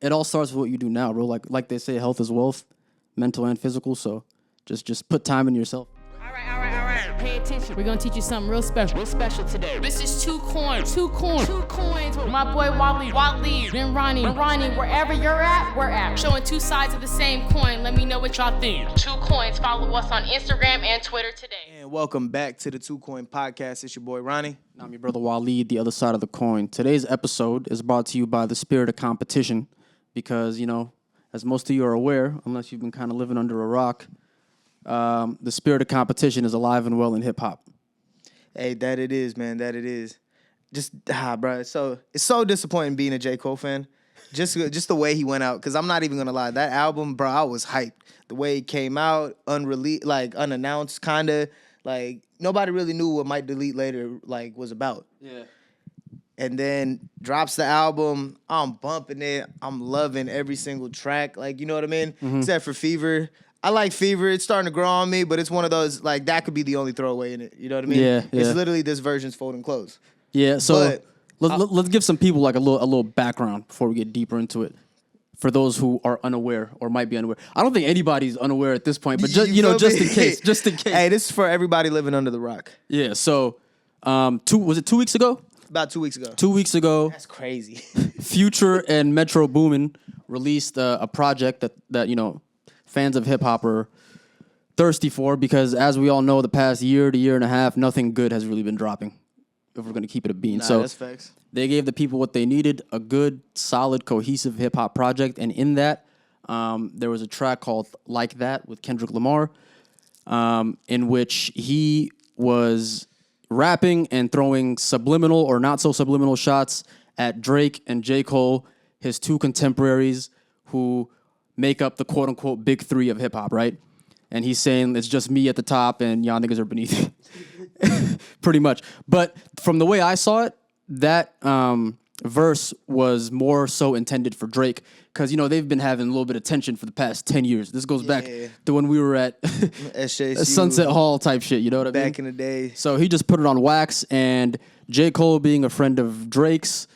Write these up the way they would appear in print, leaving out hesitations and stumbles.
it all starts with what you do now, bro. Like they say, health is wealth, mental and physical. So just put time in yourself. All right. Pay attention. We're gonna teach you something real special today. This is two coins with my boy Wally, then Ronnie, wherever you're at, we're at. Showing two sides of the same coin. Let me know what y'all think. 2 coins. Follow us on Instagram and Twitter today. And welcome back to the 2 Coin Podcast. It's your boy Ronnie. I'm your brother Waleed, the other side of the coin. Today's episode is brought to you by the spirit of competition because, as most of you are aware, unless you've been kind of living under a rock, the spirit of competition is alive and well in hip-hop. Hey, that it is, man. That it is. Just, bro. It's so disappointing being a J. Cole fan. Just the way he went out. Because I'm not even going to lie. That album, bro, I was hyped. The way it came out, unannounced, kind of. Like, nobody really knew what Might Delete Later, was about. Yeah. And then drops the album. I'm bumping it. I'm loving every single track. You know what I mean? Mm-hmm. Except for Fever. I like Fever. It's starting to grow on me, but it's one of those, that could be the only throwaway in it. You know what I mean? Yeah. It's literally this version's folding clothes. Yeah, so let's give some people a little background before we get deeper into it. For those who are unaware or might be unaware. I don't think anybody's unaware at this point, but just in case. Hey, this is for everybody living under the rock. Yeah, so was it 2 weeks ago? About 2 weeks ago. 2 weeks ago. That's crazy. Future and Metro Boomin released a project that fans of hip-hop are thirsty for because, as we all know, the past year to year and a half, nothing good has really been dropping, if we're going to keep it a bean. So that's facts. They gave the people what they needed, a good, solid, cohesive hip-hop project, and in that, there was a track called Like That with Kendrick Lamar, in which he was rapping and throwing subliminal or not-so-subliminal shots at Drake and J. Cole, his two contemporaries who make up the quote-unquote big three of hip-hop, right? And he's saying it's just me at the top and y'all niggas are beneath it. Pretty much. But from the way I saw it, that verse was more so intended for Drake because, they've been having a little bit of tension for the past 10 years. This goes back to when we were at Sunset Hall type shit, you know what I mean? Back in the day. So he just put it on wax, and J. Cole, being a friend of Drake's,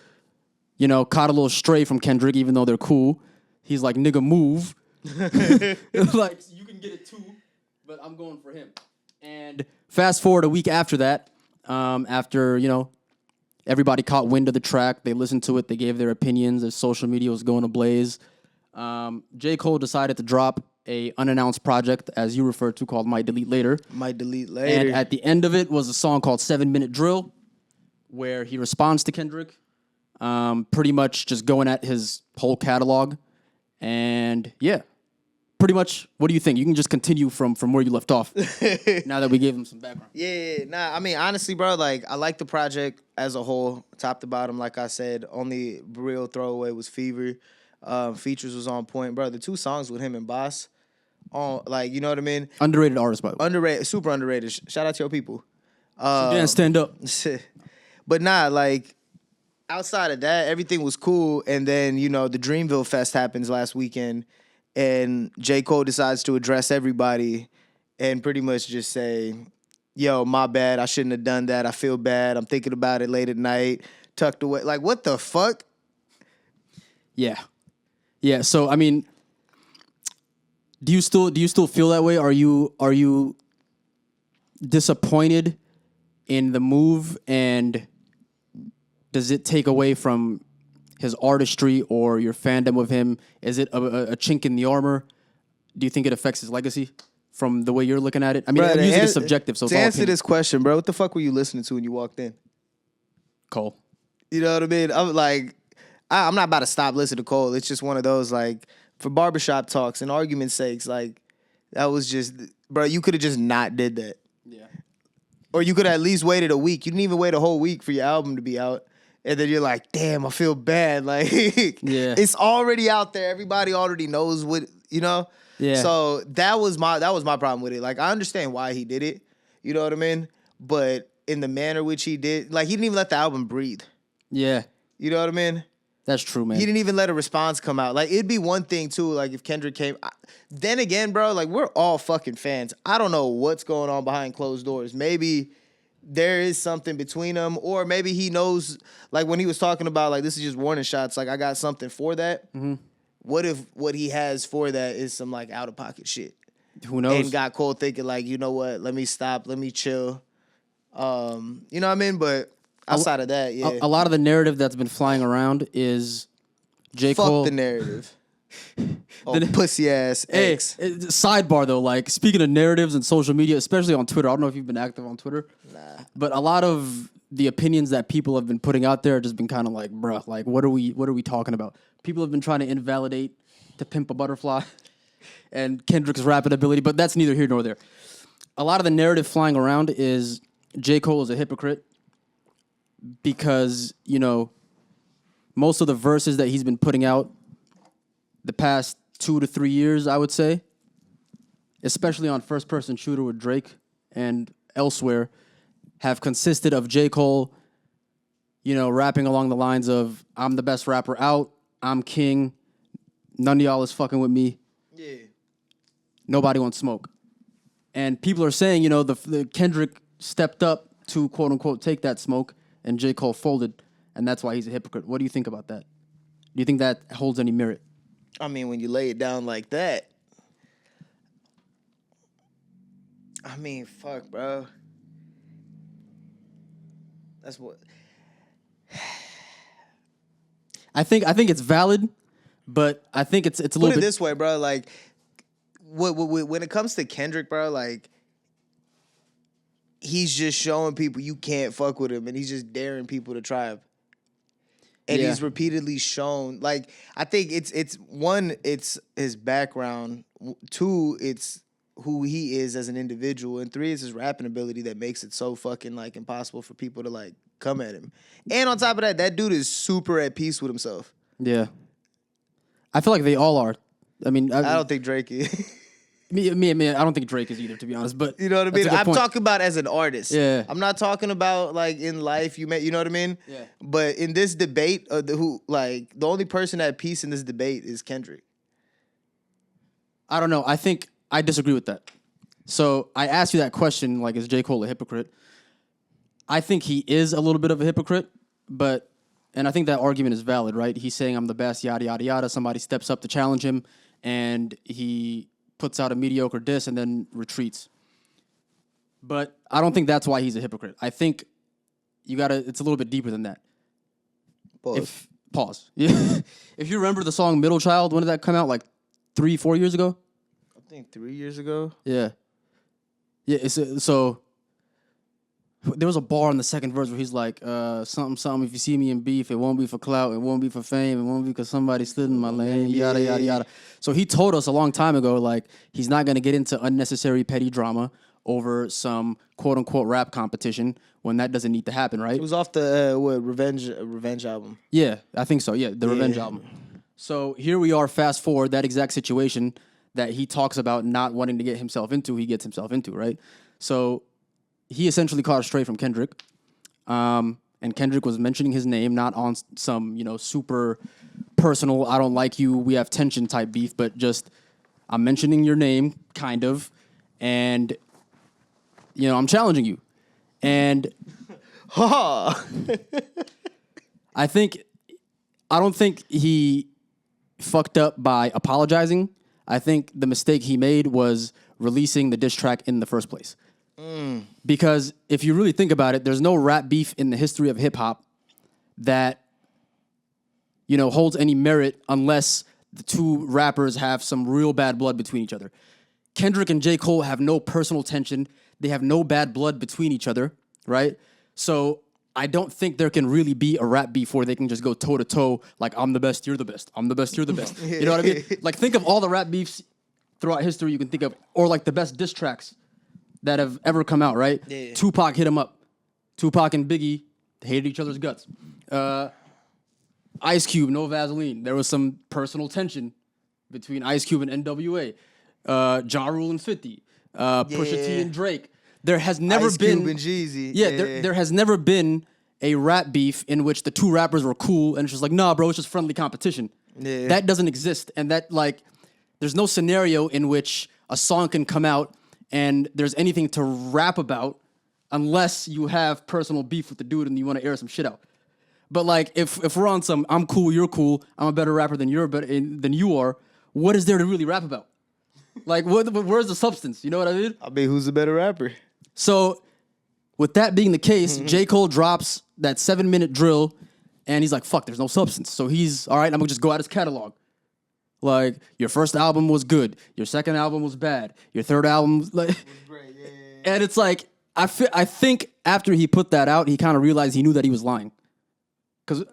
caught a little stray from Kendrick, even though they're cool. He's like, nigga, move. You can get it too, but I'm going for him. And fast forward a week after that, after, everybody caught wind of the track, they listened to it, they gave their opinions as social media was going ablaze. J. Cole decided to drop a unannounced project, as you referred to, called Might Delete Later. Might Delete Later. And at the end of it was a song called 7 Minute Drill, where he responds to Kendrick, pretty much just going at his whole catalog. And yeah, pretty much, what do you think? You can just continue from where you left off now that we gave him some background. Honestly, bro, I like the project as a whole, top to bottom. Like I said, only real throwaway was Fever. Features was on point, bro. The 2 songs with him and Boss, you know what I mean? Underrated artist, by the way. Underrated, super underrated. Shout out to your people. Stand up. But outside of that, everything was cool. And then, the Dreamville Fest happens last weekend. And J. Cole decides to address everybody and pretty much just say, yo, my bad. I shouldn't have done that. I feel bad. I'm thinking about it late at night, tucked away. What the fuck? Yeah. Yeah. So, I mean, do you still feel that way? Are you disappointed in the move, and does it take away from his artistry or your fandom of him? Is it a chink in the armor? Do you think it affects his legacy from the way you're looking at it? I mean, bro, usually it's subjective, so it's to all answer opinion. this question, bro, what the fuck were you listening to when you walked in? Cole. You know what I mean? I'm not about to stop listening to Cole. It's just one of those, for barbershop talks and argument's sakes, that was just, bro, you could have just not did that. Yeah. Or you could have at least waited a week. You didn't even wait a whole week for your album to be out. And then you're like, damn, I feel bad. It's already out there. Everybody already knows what, Yeah. So that was my problem with it. I understand why he did it. You know what I mean? But in the manner which he did, he didn't even let the album breathe. Yeah. You know what I mean? That's true, man. He didn't even let a response come out. It'd be one thing, too, if Kendrick came. Then again, bro, we're all fucking fans. I don't know what's going on behind closed doors. Maybe there is something between them, or maybe he knows, when he was talking about, this is just warning shots, I got something for that. Mm-hmm. What if what he has for that is some like out of pocket shit? Who knows? And got Cole thinking like, you know what? Let me stop. Let me chill. You know what I mean? But outside of that, yeah. A lot of the narrative that's been flying around is J. Fuck Cole. the narrative. Pussy ass ex. Sidebar though, like speaking of narratives and social media, especially on Twitter. I don't know if you've been active on Twitter. Nah. But a lot of the opinions that people have been putting out there have just been kind of like, bruh, like what are we talking about? People have been trying to invalidate To Pimp a Butterfly and Kendrick's rapping ability, but that's neither here nor there. A lot of the narrative flying around is J. Cole is a hypocrite because, you know, most of the verses that he's been putting out the past 2 to 3 years, I would say, especially on First Person Shooter with Drake and elsewhere, have consisted of J. Cole, you know, rapping along the lines of, I'm the best rapper out, I'm king, none of y'all is fucking with me. Yeah. Nobody wants smoke. And people are saying, you know, the Kendrick stepped up to, quote unquote, take that smoke, and J. Cole folded, and that's why he's a hypocrite. What do you think about that? Do you think that holds any merit? I mean, when you lay it down like that, I mean, fuck, bro. That's what. I think it's valid, but I think it's a little bit. Put it this way, bro. Like, when it comes to Kendrick, bro, like, he's just showing people you can't fuck with him, and he's just daring people to try him. And he's repeatedly shown, like, I think it's one, it's his background. 2, it's who he is as an individual. And 3, it's his rapping ability that makes it so fucking, like, impossible for people to, like, come at him. And on top of that, that dude is super at peace with himself. Yeah. I feel like they all are. I mean, I don't think Drake is. Me, I don't think Drake is either, to be honest. But you know what I mean? I'm talking about as an artist. Yeah. I'm not talking about like in life. You know what I mean? Yeah. But in this debate, the only person at peace in this debate is Kendrick. I don't know. I think I disagree with that. So I asked you that question, like, is J. Cole a hypocrite? I think he is a little bit of a hypocrite, and I think that argument is valid, right? He's saying I'm the best, yada, yada, yada. Somebody steps up to challenge him, and he puts out a mediocre diss and then retreats. But I don't think that's why he's a hypocrite. I think it's a little bit deeper than that. Pause. If you remember the song Middle Child, when did that come out? Like 3-4 years ago? I think 3 years ago. Yeah. Yeah, so there was a bar in the second verse where he's like, something, if you see me in beef, it won't be for clout, it won't be for fame, it won't be because somebody stood in my lane, yada, yada, yada. So he told us a long time ago, like, he's not going to get into unnecessary petty drama over some quote-unquote rap competition when that doesn't need to happen, right? It was off the Revenge album. Yeah, I think so, yeah, the Revenge album. So here we are, fast forward, that exact situation that he talks about not wanting to get himself into, he gets himself into, right? So he essentially caught a stray from Kendrick, and Kendrick was mentioning his name, not on some, super personal, I don't like you, we have tension type beef, but just, I'm mentioning your name, kind of, and, I'm challenging you. And I don't think he fucked up by apologizing. I think the mistake he made was releasing the diss track in the first place. Because if you really think about it, there's no rap beef in the history of hip hop that, holds any merit unless the two rappers have some real bad blood between each other. Kendrick and J. Cole have no personal tension. They have no bad blood between each other, right? So I don't think there can really be a rap beef where they can just go toe to toe, like, I'm the best, you're the best. I'm the best, you're the best. You know what I mean? Like, think of all the rap beefs throughout history you can think of, or like the best diss tracks that have ever come out, right? Yeah. Tupac hit him up. Tupac and Biggie hated each other's guts. Ice Cube, No Vaseline. There was some personal tension between Ice Cube and NWA. Ja Rule and 50. Pusha T and Drake. There has never Ice been... Cube and Jeezy. Yeah, there has never been a rap beef in which the two rappers were cool and it's just like, nah, bro, it's just friendly competition. Yeah. That doesn't exist. And that, like, there's no scenario in which a song can come out and there's anything to rap about unless you have personal beef with the dude and you want to air some shit out. But like, if we're on some, I'm cool, you're cool, I'm a better rapper than you are. What is there to really rap about? Like, where's the substance? You know what I mean? I mean, who's the better rapper? So, with that being the case, J. Cole drops that 7-minute drill, and he's like, fuck, there's no substance. So he's, all right, I'm gonna just go out his catalog. Like, your first album was good, your second album was bad, your third album was like... Great, yeah. And it's like, I think after he put that out, he kind of realized he knew that he was lying. Because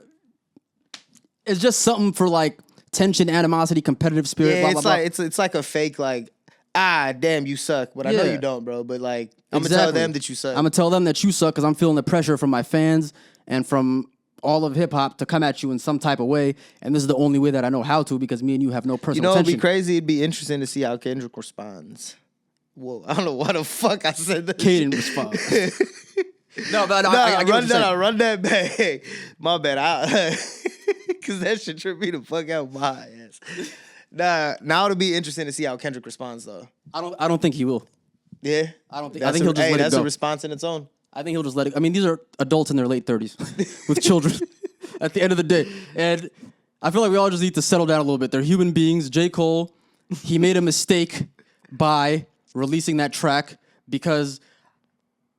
it's just something for like tension, animosity, competitive spirit, Yeah, blah, blah, it's blah. it's like a fake like, damn, you suck. But I know you don't, bro. But like, I'm going to tell them that you suck. I'm going to tell them that you suck because I'm feeling the pressure from my fans and from all of hip-hop to come at you in some type of way. And this is the only way that I know how to because me and you have no personal it'd tension. be crazy. It'd be interesting to see how Kendrick responds. Whoa, I don't know why the fuck I said that. Caden responds. No, but I get what you're saying. Run that back. My bad. Because that shit tripped me the fuck out my ass. Now it'll be interesting to see how Kendrick responds, though. I don't think he will. Yeah? I think he'll just let it go. That's a response in its own. I think he'll just let it. I mean, these are adults in their late 30s with children at the end of the day. And I feel like we all just need to settle down a little bit. They're human beings. J. Cole, he made a mistake by releasing that track because,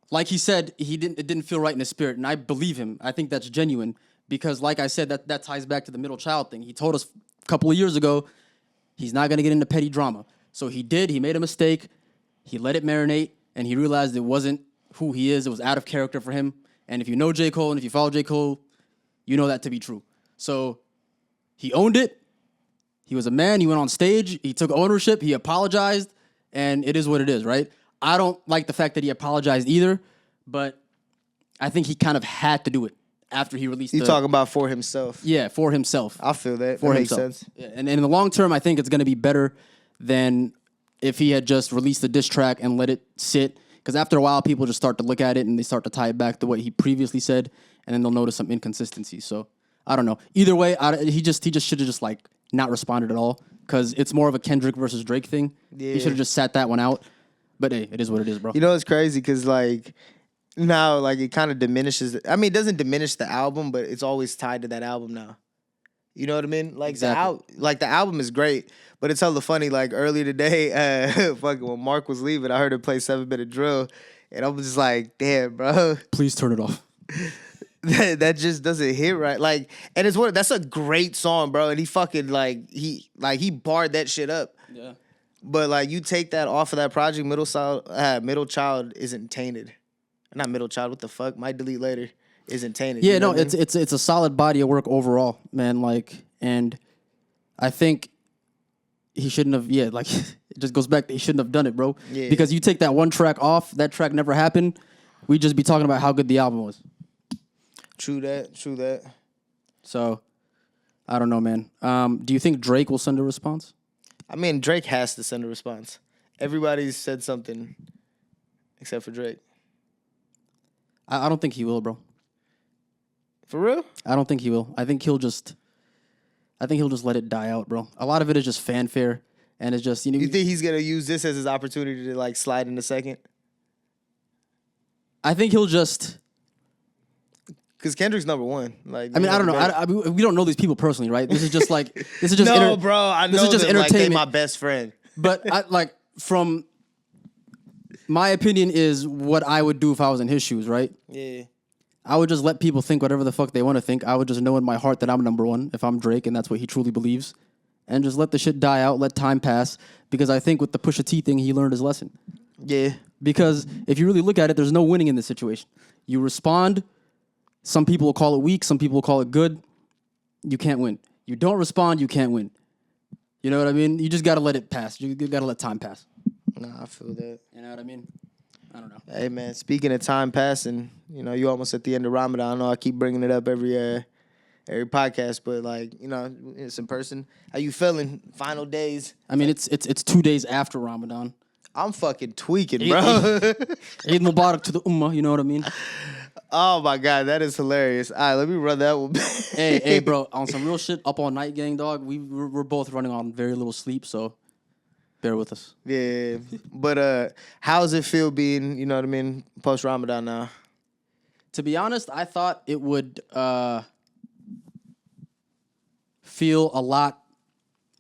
like he said, it didn't feel right in his spirit. And I believe him. I think that's genuine because, like I said, that ties back to the middle child thing. He told us a couple of years ago he's not going to get into petty drama. So he did. He made a mistake. He let it marinate, and he realized it wasn't who he is. It was out of character for him. And if you know J. Cole and if you follow J. Cole, you know that to be true. So he owned it. He was a man. He went on stage. He took ownership. He apologized. And it is what it is, right? I don't like the fact that he apologized either, but I think he kind of had to do it after he released You talking about for himself. Yeah, for himself. I feel that. For that makes himself. sense. Yeah, and in the long term, I think it's going to be better than if he had just released the diss track and let it sit. Because after a while, people just start to look at it and they start to tie it back to what he previously said, and then they'll notice some inconsistencies. So I don't know. Either way, he just should have just like not responded at all because it's more of a Kendrick versus Drake thing. Yeah. He should have just sat that one out. But hey, it is what it is, bro. You know, it's crazy because like now, like it kind of diminishes. I mean, it doesn't diminish the album, but it's always tied to that album now. You know what I mean? Like exactly. the album is great, but it's hella funny. Like earlier today, fucking when Mark was leaving, I heard him play 7-minute drill, and I was just like, damn, bro. Please turn it off. that just doesn't hit right. Like, and that's a great song, bro. And he fucking he barred that shit up. Yeah. But like you take that off of that project, Middle Child isn't tainted. Not Middle Child. What the fuck? Might delete later. Isn't tainted. Yeah, you know no, it's a solid body of work overall, man. Like, and I think he shouldn't have. Yeah, like it just goes back to he shouldn't have done it, bro. Yeah. Because you take that one track off, that track never happened. We'd just be talking about how good the album was. True that. So, I don't know, man. Do you think Drake will send a response? I mean, Drake has to send a response. Everybody's said something except for Drake. I don't think he will, bro. For real? I don't think he will. I think he'll just let it die out, bro. A lot of it is just fanfare, and it's just, you know. You think he's gonna use this as his opportunity to like slide in a second? I think he'll just. Because Kendrick's number one. Like, I mean, I don't know. We don't know these people personally, right? This is just no, bro. I know this is just them, entertainment. like, they my best friend. But from my opinion is what I would do if I was in his shoes, right? Yeah. I would just let people think whatever the fuck they want to think. I would just know in my heart that I'm number one if I'm Drake and that's what he truly believes. And just let the shit die out, let time pass. Because I think with the Pusha T thing, he learned his lesson. Yeah. Because if you really look at it, there's no winning in this situation. You respond. Some people will call it weak. Some people will call it good. You can't win. You don't respond, you can't win. You know what I mean? You just got to let it pass. You got to let time pass. Nah, I feel that. You know what I mean? I don't know. Hey, man, speaking of time passing, you know, you almost at the end of Ramadan. I know I keep bringing it up every podcast, but, like, you know, it's in person. How you feeling? Final days? I mean, it's 2 days after Ramadan. I'm fucking tweaking, bro. Eid Mubarak to the Ummah, you know what I mean? Oh, my God, that is hilarious. All right, let me run that one. hey, bro, on some real shit, up all night gang, dog, we're both running on very little sleep, so bear with us. Yeah, but how's it feel being, you know what I mean, post-Ramadan now? To be honest, I thought it would feel a lot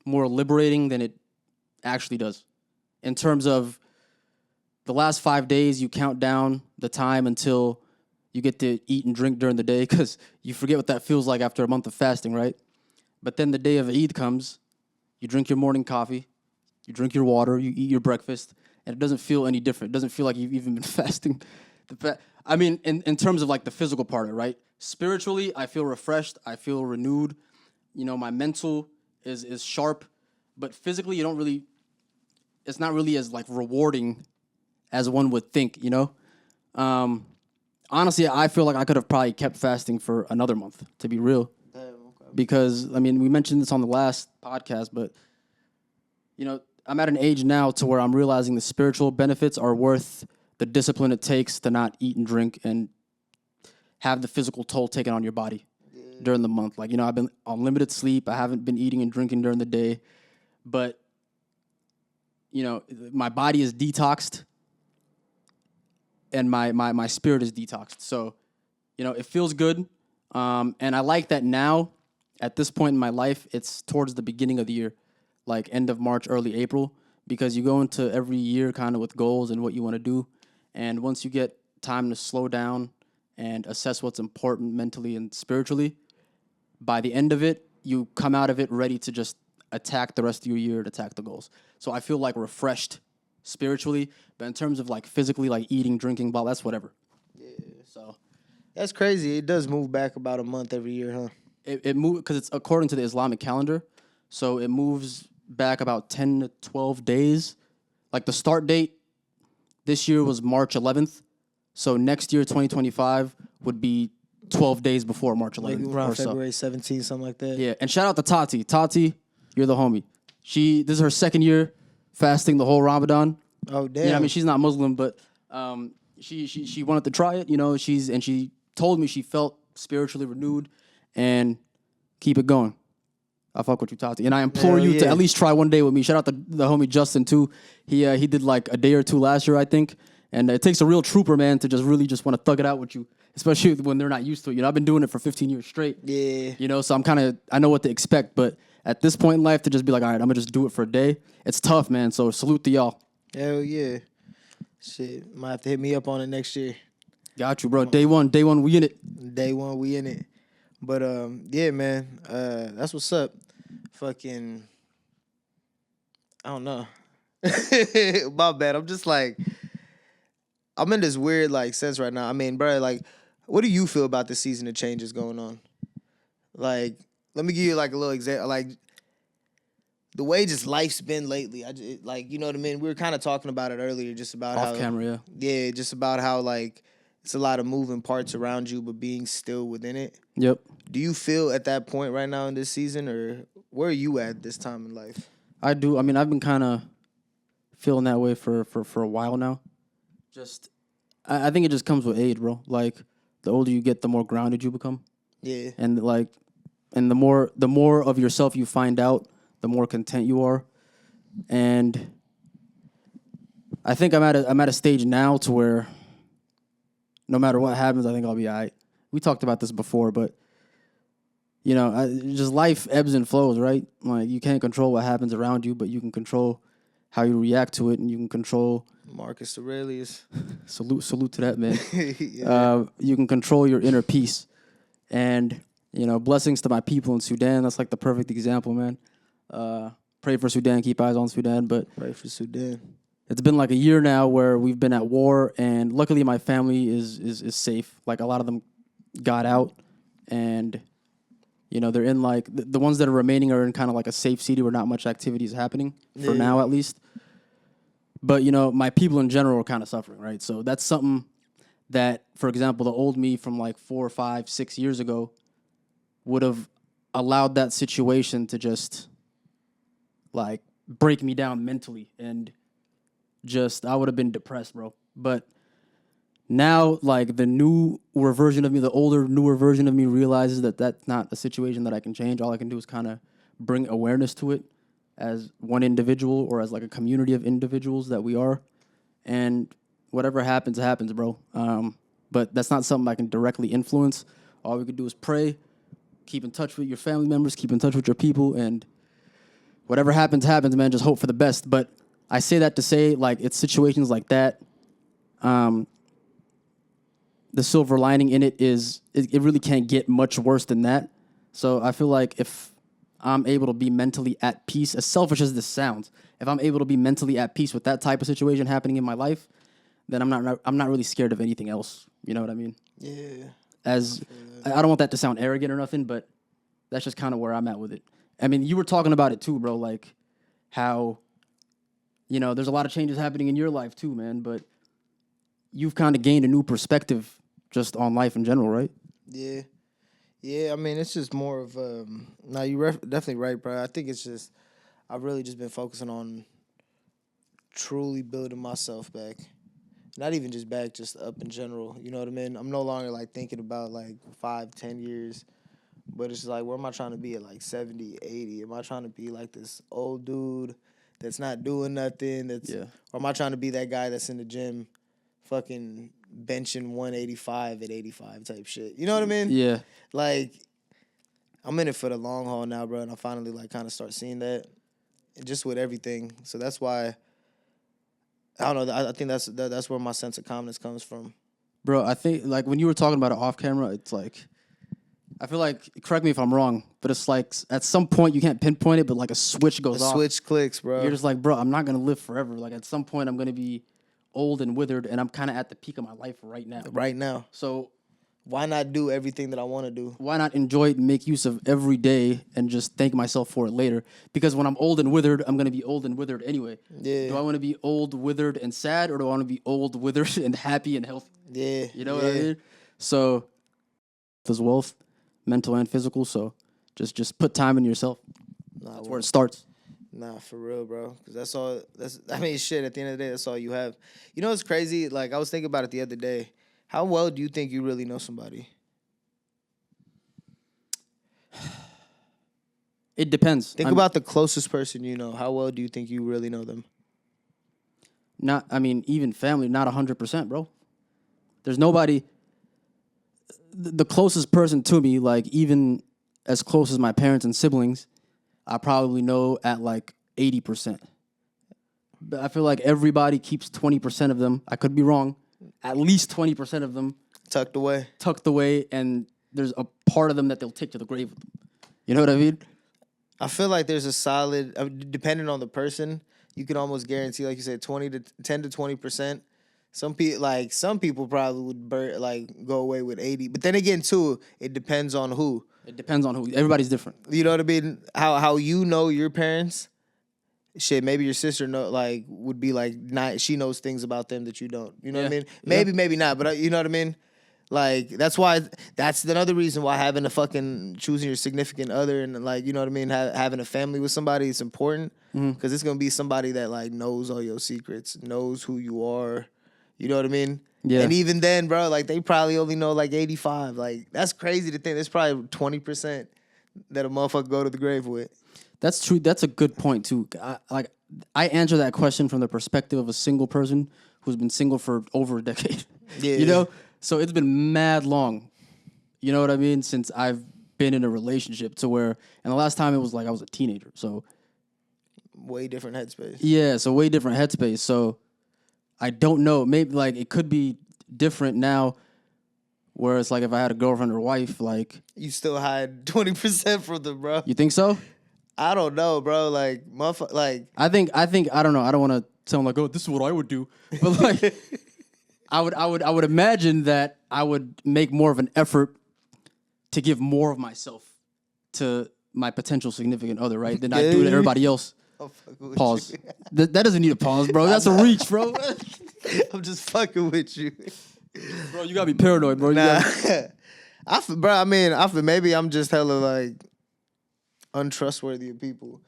more liberating than it actually does. In terms of the last 5 days, you count down the time until you get to eat and drink during the day because you forget what that feels like after a month of fasting, right? But then the day of Eid comes, you drink your morning coffee, you drink your water, you eat your breakfast, and it doesn't feel any different. It doesn't feel like you've even been fasting. I mean, in terms of like the physical part of it, right? Spiritually, I feel refreshed. I feel renewed. You know, my mental is sharp. But physically, it's not really as like rewarding as one would think, you know? Honestly, I feel like I could have probably kept fasting for another month, to be real. Because, I mean, we mentioned this on the last podcast, but, you know, I'm at an age now to where I'm realizing the spiritual benefits are worth the discipline it takes to not eat and drink and have the physical toll taken on your body during the month. Like, you know, I've been on limited sleep. I haven't been eating and drinking during the day. But, you know, my body is detoxed and my spirit is detoxed. So, you know, it feels good. And I like that now, at this point in my life, it's towards the beginning of the year, like end of March, early April, because you go into every year kind of with goals and what you want to do. And once you get time to slow down and assess what's important mentally and spiritually, by the end of it, you come out of it ready to just attack the rest of your year and attack the goals. So I feel like refreshed spiritually, but in terms of like physically, like eating, drinking, blah, that's whatever. Yeah. So That's crazy. It does move back about a month every year, huh? It moves because it's according to the Islamic calendar. So it moves back about 10 to 12 days. Like the start date this year was March 11th. So next year, 2025, would be 12 days before March 11th. Like around or so. February 17th, something like that. Yeah, and shout out to Tati. Tati, you're the homie. This is her second year fasting the whole Ramadan. Oh, damn. You know, I mean, she's not Muslim, but she wanted to try it. You know, she told me she felt spiritually renewed, and keep it going. I fuck with you, Tati, and I implore you to at least try one day with me. Shout out to the homie Justin too. He did like a day or two last year, I think, and it takes a real trooper, man, to just really just want to thug it out with you, especially when they're not used to it. You know, I've been doing it for 15 years straight. Yeah. You know, so I know what to expect, but at this point in life, to just be like, all right, I'm gonna just do it for a day. It's tough, man. So salute to y'all. Hell yeah. Shit, might have to hit me up on it next year. Got you, bro. Day one, we in it. Day one, we in it. But yeah, man, that's what's up. Fucking, I don't know. My bad. I'm just like, I'm in this weird like sense right now. I mean, bro, like, what do you feel about the season of changes going on? Like, let me give you like a little example. Like, the way just life's been lately. Like, you know what I mean? We were kind of talking about it earlier, just about Off camera, yeah. Yeah, just about how like it's a lot of moving parts around you, but being still within it. Yep. Do you feel at that point right now in this season, or where are you at this time in life? I do. I mean, I've been kind of feeling that way for a while now. I think it just comes with age, bro. Like, the older you get, the more grounded you become. Yeah. And the more of yourself you find out, the more content you are. And I think I'm at a stage now to where no matter what happens, I think I'll be all right. We talked about this before, but you know, just life ebbs and flows, right? Like, you can't control what happens around you, but you can control how you react to it, and you can control. Marcus Aurelius. Salute to that, man. Yeah. You can control your inner peace, and you know, blessings to my people in Sudan. That's like the perfect example, man. Pray for Sudan, keep eyes on Sudan, but Pray for Sudan. it's been like a year now where we've been at war, and luckily my family is safe. Like, a lot of them got out, and you know, they're in like the ones that are remaining are in kind of like a safe city where not much activity is happening for now, at least. But you know, my people in general are kind of suffering, right? So that's something that, for example, the old me from like 4, 5, 6 years ago would have allowed that situation to just like break me down mentally, and just I would have been depressed, bro. But now, like, the newer version of me, the older, newer version of me realizes that that's not a situation that I can change. All I can do is kind of bring awareness to it as one individual, or as like a community of individuals that we are. And whatever happens, happens, bro. But that's not something I can directly influence. All we can do is pray, keep in touch with your family members, keep in touch with your people, and whatever happens, happens, man. Just hope for the best. But I say that to say, like, it's situations like that. The silver lining in it is it really can't get much worse than that. So I feel like if I'm able to be mentally at peace, as selfish as this sounds, if I'm able to be mentally at peace with that type of situation happening in my life, then I'm not really scared of anything else. You know what I mean? Yeah. I don't want that to sound arrogant or nothing, but that's just kind of where I'm at with it. I mean, you were talking about it too, bro, like how, you know, there's a lot of changes happening in your life too, man, but you've kind of gained a new perspective just on life in general, right? Yeah. Yeah, I mean, it's just more of, you're definitely right, bro. I think it's just, I've really just been focusing on truly building myself back. Not even just back, just up in general. You know what I mean? I'm no longer, like, thinking about, like, 5-10 years. But it's just like, where am I trying to be at, like, 70, 80? Am I trying to be, like, this old dude that's not doing nothing? Or am I trying to be that guy that's in the gym fucking benching 185 at 85 type shit? You know what I mean? Yeah. Like, I'm in it for the long haul now, bro, and I finally, like, kind of start seeing that just with everything. So that's why, I don't know, I think that's where my sense of calmness comes from. Bro, I think, like, when you were talking about it off camera, it's like, I feel like, correct me if I'm wrong, but it's like, at some point, you can't pinpoint it, but, like, a switch goes off. A switch clicks, bro. You're just like, bro, I'm not going to live forever. Like, at some point, I'm going to be old and withered, and I'm kind of at the peak of my life right now. Right now. So why not do everything that I want to do? Why not enjoy it and make use of every day and just thank myself for it later? Because when I'm old and withered, I'm going to be old and withered anyway. Yeah. Do I want to be old, withered, and sad, or do I want to be old, withered, and happy and healthy? Yeah. You know what I mean? So there's wealth, mental and physical, so just put time in yourself. That's where it starts. Nah, for real, bro. Because I mean, shit, at the end of the day, that's all you have. You know what's crazy? Like, I was thinking about it the other day. How well do you think you really know somebody? It depends. Think about the closest person you know. How well do you think you really know them? Even family, not 100%, bro. There's nobody. The closest person to me, like, even as close as my parents and siblings, I probably know at like 80%. But I feel like everybody keeps 20% of them. I could be wrong. At least 20% of them tucked away, and there's a part of them that they'll take to the grave with them. You know what I mean? I feel like there's a solid, depending on the person, you can almost guarantee, like you said, 10 to 20%. Some people probably would go away with 80. But then again, too, it depends on who. It depends on who. Everybody's different. You know what I mean? How you know your parents. Shit, maybe your sister would be like, she knows things about them that you don't. You know what I mean? Maybe not, but you know what I mean? Like, that's another reason why having a fucking choosing your significant other and, like, you know what I mean, having a family with somebody is important, because it's gonna be somebody that, like, knows all your secrets, knows who you are. You know what I mean? Yeah. And even then, bro, like, they probably only know like 85. Like, that's crazy to think. There's probably 20% that a motherfucker go to the grave with. That's true. That's a good point too. I answer that question from the perspective of a single person who's been single for over a decade. Yeah. You know? So it's been mad long. You know what I mean? Since I've been in a relationship, to where, and the last time it was like I was a teenager. So way different headspace. Yeah, so way different headspace. So I don't know. Maybe, like, it could be different now, where it's like if I had a girlfriend or wife, like, you still hide 20% from them, bro. You think so? I don't know, bro. Like, like, I think I don't know. I don't want to sound like, oh, this is what I would do, but like, I would imagine that I would make more of an effort to give more of myself to my potential significant other, right? Than I do to everybody else. Pause. That doesn't need a pause, bro. That's a reach, bro. I'm just fucking with you, bro. You gotta be paranoid, bro. Maybe I'm just hella like untrustworthy of people.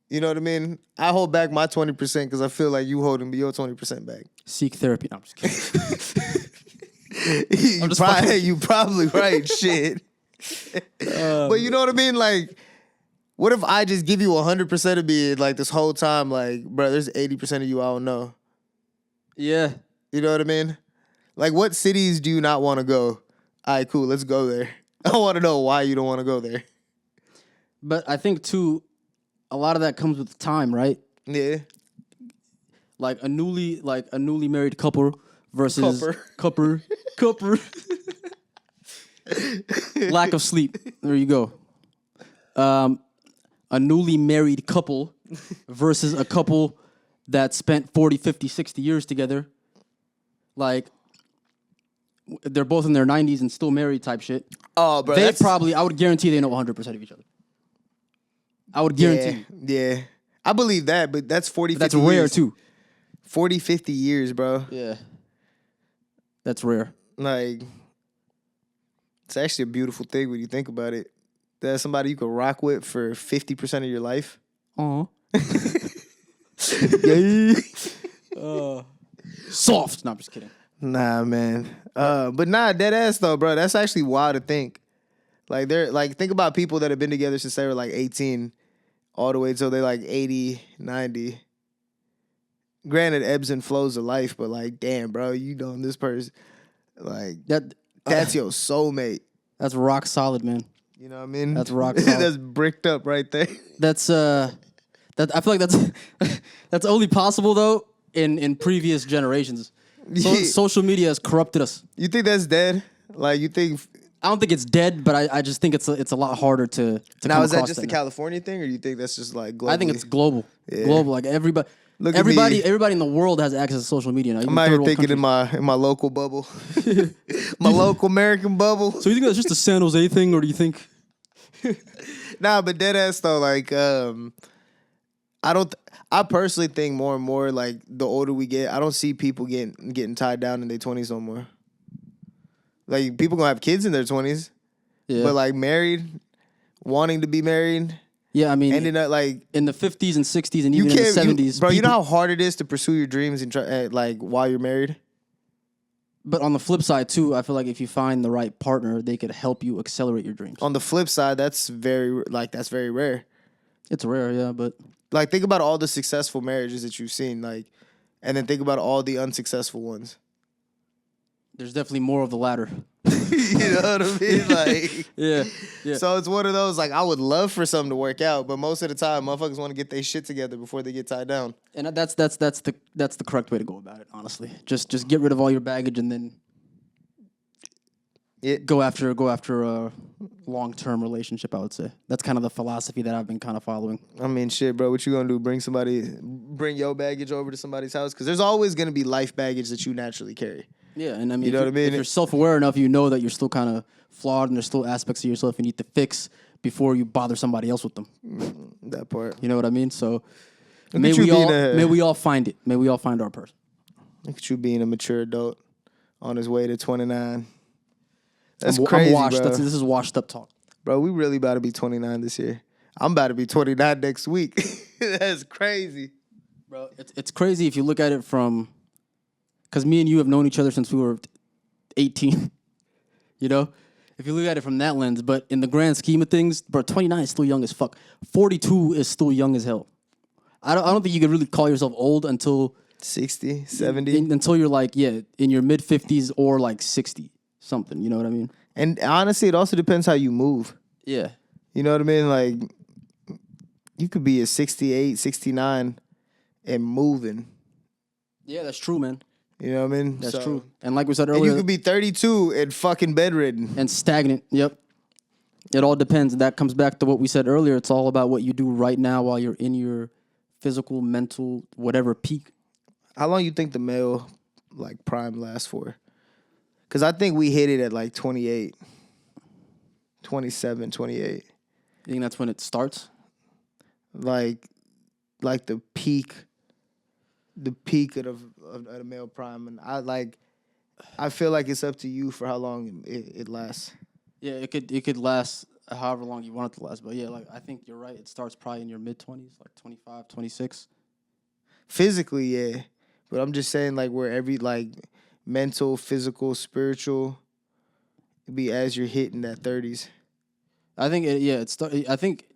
You know what I mean? I hold back my 20% because I feel like you holding your 20% back. Seek therapy. No, I'm just kidding. You probably right, shit. But you know what I mean? Like, what if I just give you 100% of me, like, this whole time, like, bro, there's 80% of you I don't know. Yeah. You know what I mean? Like, what cities do you not want to go? All right, cool, let's go there. I want to know why you don't want to go there. But I think too, a lot of that comes with time, right? Yeah. Like a newly married couple versus couple. Lack of sleep. There you go. A newly married couple versus a couple that spent 40, 50, 60 years together. Like, they're both in their 90s and still married type shit. Oh, bro. I would guarantee they know 100% of each other. I would guarantee. Yeah. I believe that, but that's 40, 50 That's years. rare, too. 40, 50 years, bro. Yeah. That's rare. Like, it's actually a beautiful thing when you think about it. That's somebody you could rock with for 50% of your life. Aw. Yeah. Soft. No, I'm just kidding. Nah, man. But nah, dead ass though, bro. That's actually wild to think. Like think about people that have been together since they were like 18 all the way till they're like 80, 90. Granted, ebbs and flows of life, but like, damn, bro, you know this person. Like that's your soulmate. That's rock solid, man. You know what I mean? That's rock solid. That's bricked up right there. That's that I feel like that's only possible though in previous generations. So, social media has corrupted us. You think that's dead? Like you think? I don't think it's dead, but I just think it's a lot harder to now come is that across just a California thing, or you think that's just like globally? I think it's global. Yeah. Global, like everybody in the world has access to social media now. I'm out here thinking in my local bubble, my local American bubble. So you think that's just a San Jose thing, or do you think? Nah, but dead ass though, like I personally think more and more like the older we get, I don't see people getting tied down in their 20s no more. Like people gonna have kids in their 20s, yeah. But like married, wanting to be married. Yeah, I mean, ending up like in the 50s and 60s and even in the 70s, bro. You know how hard it is to pursue your dreams and try, like while you're married. But on the flip side too, I feel like if you find the right partner, they could help you accelerate your dreams. On the flip side, that's very rare. It's rare, yeah, but like think about all the successful marriages that you've seen, like, and then think about all the unsuccessful ones. There's definitely more of the latter. You know what I mean? Like, yeah. So it's one of those, like, I would love for something to work out, but most of the time, motherfuckers want to get their shit together before they get tied down. And that's the correct way to go about it, honestly. Just get rid of all your baggage and then go after a long-term relationship, I would say. That's kind of the philosophy that I've been kind of following. I mean, shit, bro, what you gonna do? Bring your baggage over to somebody's house? Because there's always gonna be life baggage that you naturally carry. Yeah, and I mean, you know what I mean? If you're self-aware enough, you know that you're still kind of flawed and there's still aspects of yourself you need to fix before you bother somebody else with them. That part. You know what I mean? So may we all find it. May we all find our person. Look at you being a mature adult on his way to 29. That's crazy, I'm washed. Bro. This is washed up talk. Bro, we really about to be 29 this year. I'm about to be 29 next week. That's crazy. Bro, it's crazy if you look at it from... Because me and you have known each other since we were 18, you know? If you look at it from that lens, but in the grand scheme of things, bro, 29 is still young as fuck. 42 is still young as hell. I don't think you could really call yourself old until... 60, 70? Until you're like, in your mid-50s or like 60, something, you know what I mean? And honestly, it also depends how you move. Yeah. You know what I mean? Like, you could be a 68, 69 and moving. Yeah, that's true, man. You know what I mean? That's true. And like we said earlier... And you could be 32 and fucking bedridden. And stagnant, yep. It all depends. That comes back to what we said earlier. It's all about what you do right now while you're in your physical, mental, whatever peak. How long you think the male, like, prime lasts for? Because I think we hit it at, like, 28. 27, 28. You think that's when it starts? Like the peak... The peak of the male prime, and I feel like it's up to you for how long it lasts. Yeah, it could last however long you want it to last, but yeah, like I think you're right. It starts probably in your mid-20s, like 25, 26. Physically, yeah, but I'm just saying like where every like mental, physical, spiritual, be as you're hitting that 30s. I think I think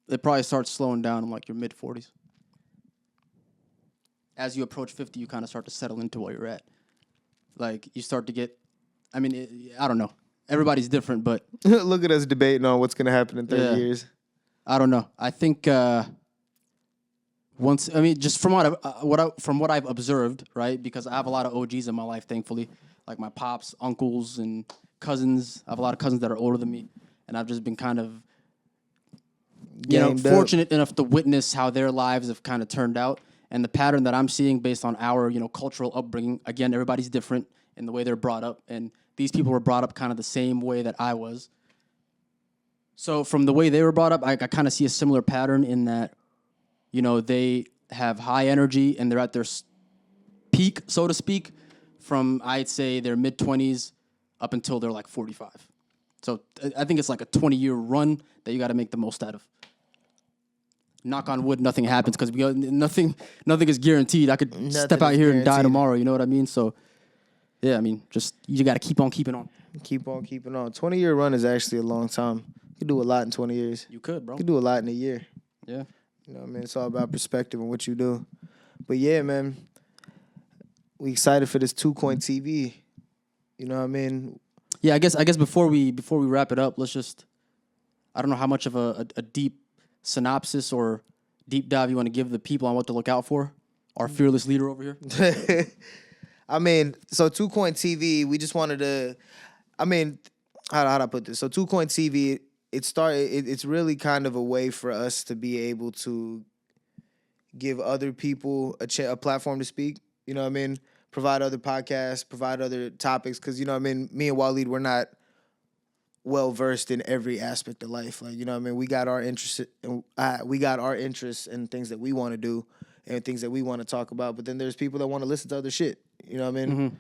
it probably starts slowing down in like your mid-40s. As you approach 50, you kind of start to settle into where you're at. Like, you start to get... I mean, I don't know. everybody's different, but look at us debating on what's gonna happen in 30 years. I don't know. I think just from what I've observed, right? Because I have a lot of OGs in my life, thankfully, like my pops, uncles, and cousins. I have a lot of cousins that are older than me, and I've just been kind of, fortunate enough to witness how their lives have kind of turned out, and the pattern that I'm seeing based on our, cultural upbringing. Again, everybody's different in the way they're brought up, and these people were brought up kind of the same way that I was. So from the way they were brought up, I kind of see a similar pattern in that, they have high energy and they're at their peak, so to speak, from, I'd say, their mid-20s up until they're like 45. So I think it's like a 20-year run that you got to make the most out of. Knock on wood, nothing happens because nothing is guaranteed. I could step out here and die tomorrow, you know what I mean? So, yeah, I mean, just you got to keep on keeping on. Keep on keeping on. 20-year run is actually a long time. You could do a lot in 20 years. You could, bro. You could do a lot in a year. Yeah. You know what I mean? It's all about perspective and what you do. But yeah, man, we excited for this 2Coin TV. You know what I mean? Yeah, I guess before we wrap it up, let's just, I don't know how much of a deep synopsis or deep dive you want to give the people on what to look out for. Our fearless leader over here. I mean, so 2Coin TV, we just wanted to, how do I put this? So 2Coin TV, it's really kind of a way for us to be able to give other people a platform to speak. You know what I mean? Provide other podcasts, provide other topics. Because, you know what I mean? Me and Waleed, we're not well-versed in every aspect of life. Like, you know what I mean? We got our interests in things that we want to do and things that we want to talk about. But then there's people that want to listen to other shit. You know what I mean? Mm-hmm.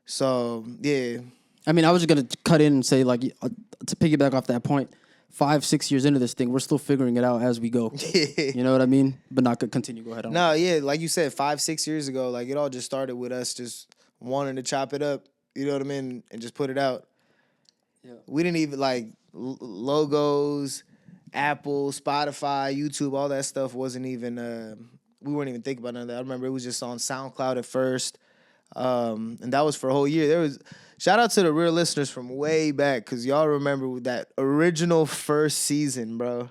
So, yeah. I mean, I was just going to cut in and say, like, to piggyback off that point, 5-6 years into this thing, we're still figuring it out as we go. You know what I mean? But not continue. Go ahead. No, yeah, like you said, 5-6 years ago, like it all just started with us just wanting to chop it up. You know what I mean? And just put it out. Yeah. We didn't even like logos, Apple, Spotify, YouTube, all that stuff wasn't even. We weren't even thinking about none of that. I remember it was just on SoundCloud at first, and that was for a whole year. Shout out to the real listeners from way back, because y'all remember that original first season, bro.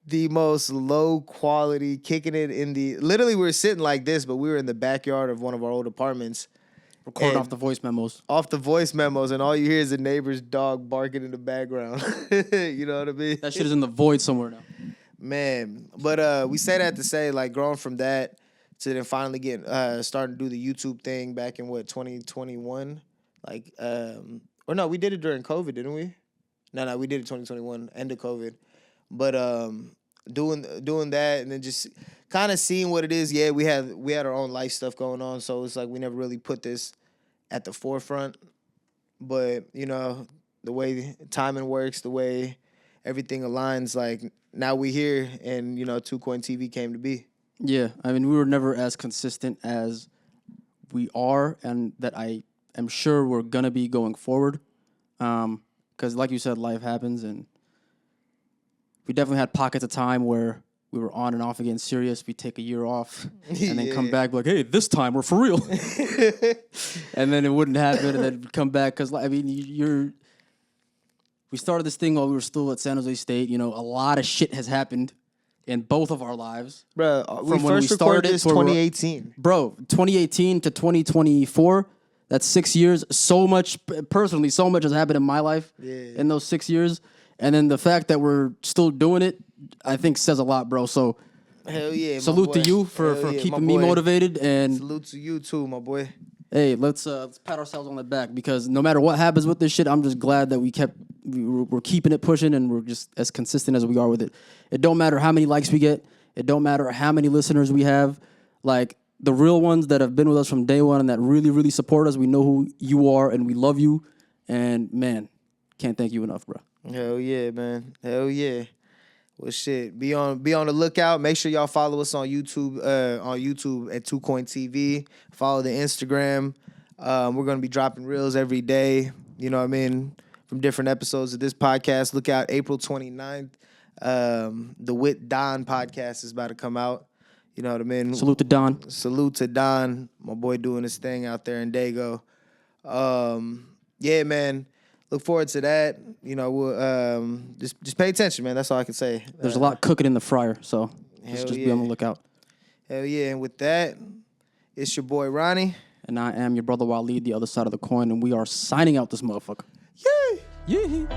The most low quality, kicking it in the... Literally, we were sitting like this, but we were in the backyard of one of our old apartments. Recording off the voice memos. And all you hear is the neighbor's dog barking in the background. You know what I mean? That shit is in the void somewhere now. Man. But we say that to say, like, growing from that to then finally starting to do the YouTube thing back in, 2021? Like, or no, we did it during COVID, didn't we? No, we did it 2021, end of COVID. But doing that and then just kind of seeing what it is. Yeah, we had our own life stuff going on, so it's like we never really put this at the forefront. But, the way timing works, the way everything aligns, like now we here and, 2Coin TV came to be. Yeah, I mean, we were never as consistent as we are, and that I'm sure we're going to be going forward. Because like you said, life happens, and we definitely had pockets of time where we were on and off again serious. We take a year off and then come back like, hey, this time we're for real. And then it wouldn't happen, and then come back. Because, I mean, we started this thing while we were still at San Jose State. A lot of shit has happened in both of our lives. Bro, we first recorded this 2018. Bro, 2018 to 2024. That's 6 years. So much has happened in my life in those 6 years. And then the fact that we're still doing it, I think says a lot, bro. So, hell yeah, salute to you for keeping me motivated. And salute to you too, my boy. Hey, let's pat ourselves on the back, because no matter what happens with this shit, I'm just glad that we're keeping it pushing, and we're just as consistent as we are with it. It don't matter how many likes we get. It don't matter how many listeners we have. Like, the real ones that have been with us from day one and that really, really support us, we know who you are and we love you. And, man, can't thank you enough, bro. Hell yeah, man. Hell yeah. Well, shit. Be on the lookout. Make sure y'all follow us on YouTube at 2Coin TV. Follow the Instagram. We're going to be dropping reels every day, you know what I mean, from different episodes of this podcast. Look out April 29th. The With Don podcast is about to come out. You know what I mean? Salute to Don. Salute to Don, my boy doing his thing out there in Dago. Yeah, man. look forward to that. You know, we'll just pay attention, man. That's all I can say. There's a lot cooking in the fryer, so just be on the lookout. Hell yeah. And with that, it's your boy Ronnie. And I am your brother Waleed, the other side of the coin, and we are signing out this motherfucker. Yay! Yeah.